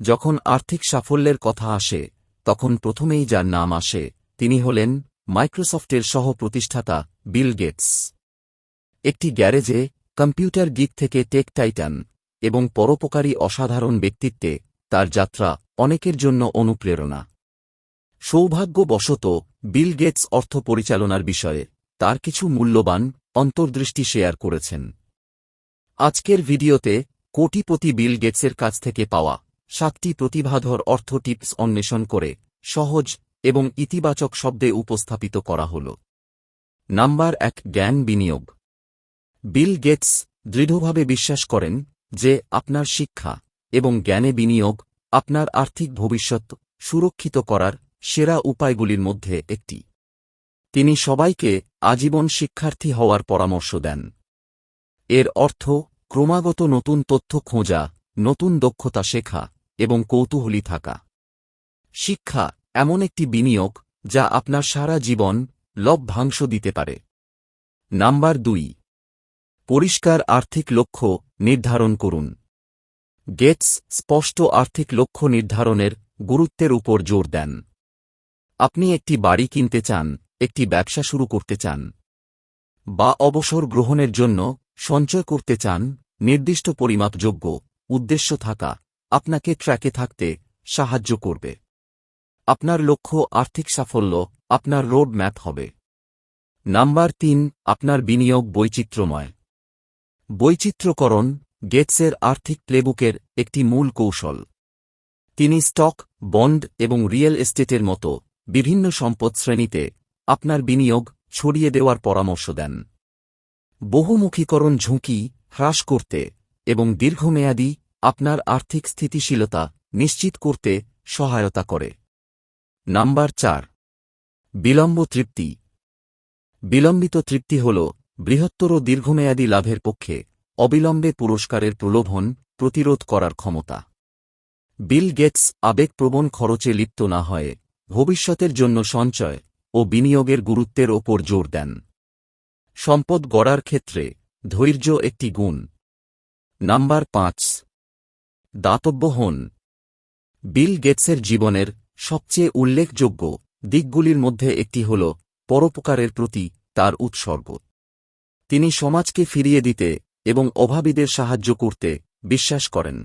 যখন আর্থিক সাফল্যের কথা আসে তখন প্রথমেই যার নাম আসে তিনি হলেন মাইক্রোসফটের সহ-প্রতিষ্ঠাতা বিল গেটস। একটি গ্যারেজে কম্পিউটার গিক থেকে টেক টাইটান এবং পরোপকারী অসাধারণ ব্যক্তিত্বে তার যাত্রা অনেকের জন্য অনুপ্রেরণা। সৌভাগ্যবশত বিল গেটস অর্থ পরিচালনার বিষয়ে তার কিছু মূল্যবান অন্তর্দৃষ্টি শেয়ার করেছেন। আজকের ভিডিওতে কোটিপতি বিল গেটসের কাছ থেকে পাওয়া 7টি প্রতিভাধর অর্থ টিপস অন্বেষণ করে সহজ এবং ইতিবাচক শব্দে উপস্থাপিত করা হল। নাম্বার 1, জ্ঞান বিনিয়োগ। বিল গেটস দৃঢ়ভাবে বিশ্বাস করেন যে আপনার শিক্ষা এবং জ্ঞানে বিনিয়োগ আপনার আর্থিক ভবিষ্যৎ সুরক্ষিত করার সেরা উপায়গুলির মধ্যে একটি। তিনি সবাইকে আজীবন শিক্ষার্থী হওয়ার পরামর্শ দেন। এর অর্থ ক্রমাগত নতুন তথ্য খোঁজা, নতুন দক্ষতা শেখা এবং কৌতূহলী থাকা। শিক্ষা এমন একটি বিনিয়োগ যা আপনার সারা জীবন লভ্যাংশ দিতে পারে। নাম্বার 2, পরিষ্কার আর্থিক লক্ষ্য নির্ধারণ করুন। গেটস স্পষ্ট আর্থিক লক্ষ্য নির্ধারণের গুরুত্বের উপর জোর দেন। আপনি একটি বাড়ি কিনতে চান, একটি ব্যবসা শুরু করতে চান, বা অবসর গ্রহণের জন্য সঞ্চয় করতে চান, নির্দিষ্ট পরিমাপযোগ্য উদ্দেশ্য থাকা আপনাকে ট্র্যাকে থাকতে সাহায্য করবে। আপনার লক্ষ্য আর্থিক সাফল্য আপনার রোড ম্যাপ হবে। নাম্বার 3, আপনার বিনিয়োগ বৈচিত্র্যময়। বৈচিত্র্যকরণ গেটসের আর্থিক প্লেবুকের একটি মূল কৌশল। তিনি স্টক, বন্ড এবং রিয়েল এস্টেটের মতো বিভিন্ন সম্পদ শ্রেণীতে আপনার বিনিয়োগ ছড়িয়ে দেওয়ার পরামর্শ দেন। বহুমুখীকরণ ঝুঁকি হ্রাস করতে এবং দীর্ঘমেয়াদী আপনার আর্থিক স্থিতিশীলতা নিশ্চিত করতে সহায়তা করে। নাম্বার 4, বিলম্ব তৃপ্তি। বিলম্বিত তৃপ্তি হল বৃহত্তর দীর্ঘমেয়াদী লাভের পক্ষে অবিলম্বে পুরস্কারের প্রলোভন প্রতিরোধ করার ক্ষমতা। বিল গেটস আবেগপ্রবণ খরচে লিপ্ত না হয়ে ভবিষ্যতের জন্য সঞ্চয় ও বিনিয়োগের গুরুত্বের ওপর জোর দেন। সম্পদ গড়ার ক্ষেত্রে ধৈর্য একটি গুণ। নাম্বার 5, দাতব্য হন। বিল গেটসের জীবনের সবচেয়ে উল্লেখযোগ্য দিকগুলির মধ্যে একটি হল পরোপকারের প্রতি তার উৎসর্গ। তিনি সমাজকে ফিরিয়ে দিতে এবং অভাবীদের সাহায্য করতে বিশ্বাস করেন।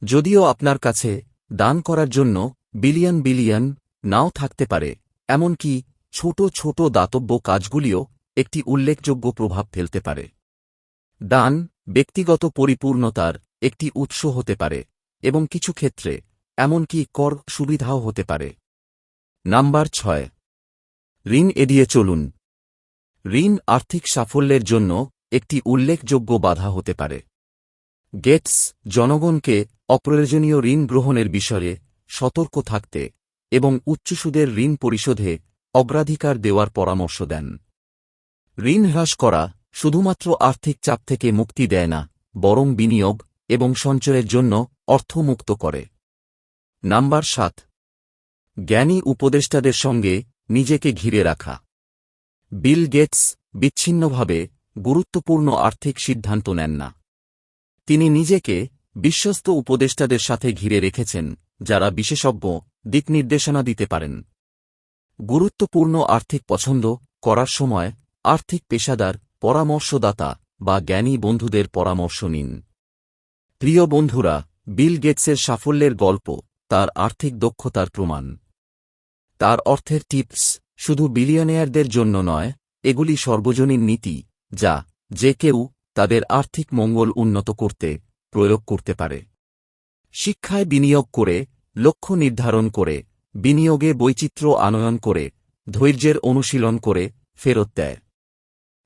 যদিও আপনার কাছে দান করার জন্য বিলিয়ন বিলিয়ন নাও থাকতে পারে, এমনকি ছোট ছোট দাতব্য কাজগুলিও একটি উল্লেখযোগ্য প্রভাব ফেলতে পারে। দান ব্যক্তিগত পরিপূর্ণতার একটি উৎস হতে পারে এবং কিছু ক্ষেত্রে এমনকি কর সুবিধাও হতে পারে। নাম্বার 6, ঋণ এড়িয়ে চলুন। ঋণ আর্থিক সাফল্যের জন্য একটি উল্লেখযোগ্য বাধা হতে পারে। গেটস জনগণকে অপ্রয়োজনীয় ঋণ গ্রহণের বিষয়ে সতর্ক থাকতে এবং উচ্চ সুদের ঋণ পরিশোধে অগ্রাধিকার দেওয়ার পরামর্শ দেন। ঋণ হ্রাস করা শুধুমাত্র আর্থিক চাপ থেকে মুক্তি দেয় না, বরং বিনিয়োগ এবং সঞ্চয়ের জন্য অর্থ মুক্ত করে। নাম্বার 7, জ্ঞানী উপদেষ্টাদের সঙ্গে নিজেকে ঘিরে রাখা। বিল গেটস বিচ্ছিন্নভাবে গুরুত্বপূর্ণ আর্থিক সিদ্ধান্ত নেন না। তিনি নিজেকে বিশ্বস্ত উপদেষ্টাদের সাথে ঘিরে রেখেছেন যারা বিশেষজ্ঞ দিকনির্দেশনা দিতে পারেন। গুরুত্বপূর্ণ আর্থিক পছন্দ করার সময় আর্থিক পেশাদার, পরামর্শদাতা বা জ্ঞানী বন্ধুদের পরামর্শ নিন। প্রিয় বন্ধুরা, বিল গেটসের সাফল্যের গল্প তার আর্থিক দক্ষতার প্রমাণ। তার অর্থের টিপস শুধু বিলিয়নিয়ারদের জন্য নয়, এগুলি সর্বজনীন নীতি যা যে কেউ তাদের আর্থিক মঙ্গল উন্নত করতে প্রয়োগ করতে পারে। শিক্ষায় বিনিয়োগ করে, লক্ষ্য নির্ধারণ করে, বিনিয়োগে বৈচিত্র্য আনয়ন করে, ধৈর্যের অনুশীলন করে ফেরত দেয়।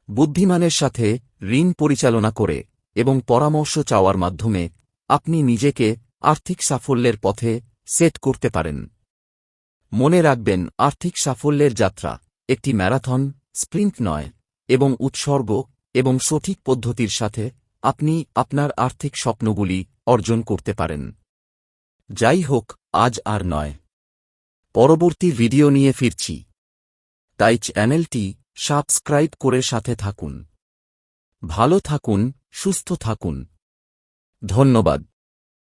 বুদ্ধিমানের সাথে ঋণ পরিচালনা করে এবং পরামর্শ চাওয়ার মাধ্যমে আপনি নিজেকে আর্থিক সাফল্যের পথে সেট করতে পারেন। মনে রাখবেন, আর্থিক সাফল্যের যাত্রা একটি ম্যারাথন, স্প্রিন্ট নয়, এবং উৎসর্গ এবং সঠিক পদ্ধতির সাথে আপনি আপনার আর্থিক স্বপ্নগুলি অর্জন করতে পারেন। যাই হোক, আজ আর নয়, পরবর্তী ভিডিও নিয়ে ফিরছি, তাই চ্যানেলটি সাবস্ক্রাইব করে সাথে থাকুন। ভালো থাকুন, সুস্থ থাকুন। ধন্যবাদ।